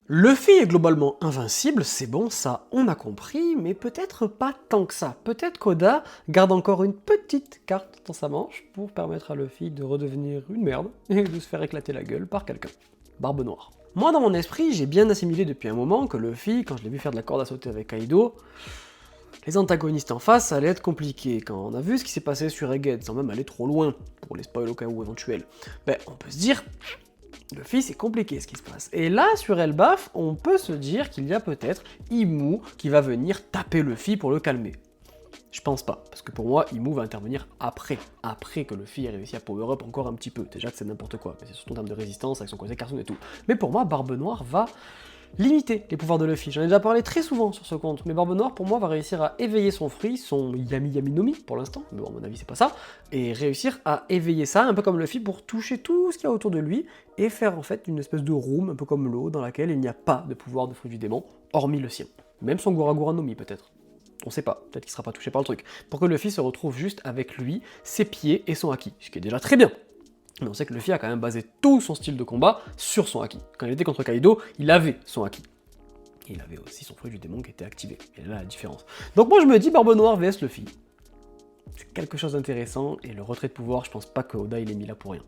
Luffy est globalement invincible, c'est bon, ça on a compris, mais peut-être pas tant que ça. Peut-être qu'Oda garde encore une petite carte dans sa manche pour permettre à Luffy de redevenir une merde et de se faire éclater la gueule par quelqu'un. Barbe Noire. Moi dans mon esprit, j'ai bien assimilé depuis un moment que Luffy, quand je l'ai vu faire de la corde à sauter avec Kaido, les antagonistes en face, ça allait être compliqué. Quand on a vu ce qui s'est passé sur Egghead, sans même aller trop loin, pour les spoils au cas où éventuels, ben on peut se dire, Luffy, c'est compliqué ce qui se passe. Et là, sur Elbaf, on peut se dire qu'il y a peut-être Imu qui va venir taper Luffy pour le calmer. Je pense pas, parce que pour moi, Imu va intervenir après que Luffy ait réussi à power-up encore un petit peu. Déjà que c'est n'importe quoi, mais c'est surtout en termes de résistance, avec son côté cartoon et tout. Mais pour moi, Barbe Noire va limiter les pouvoirs de Luffy. J'en ai déjà parlé très souvent sur ce compte, mais Barbe Noire, pour moi, va réussir à éveiller son fruit, son Yami Yami no Mi, pour l'instant, mais bon, à mon avis, c'est pas ça, et réussir à éveiller ça, un peu comme Luffy, pour toucher tout ce qu'il y a autour de lui, et faire en fait une espèce de room, un peu comme l'eau, dans laquelle il n'y a pas de pouvoir de fruit du démon, hormis le sien. Même son Gura Gura no Mi, peut-être. On sait pas, peut-être qu'il sera pas touché par le truc. Pour que Luffy se retrouve juste avec lui, ses pieds et son haki, ce qui est déjà très bien. Mais on sait que Luffy a quand même basé tout son style de combat sur son haki. Quand il était contre Kaido, il avait son haki. Et il avait aussi son fruit du démon qui était activé. Et là, la différence. Donc moi, je me dis Barbe Noire vs Luffy. C'est quelque chose d'intéressant, et le retrait de pouvoir, je pense pas que Oda il est mis là pour rien.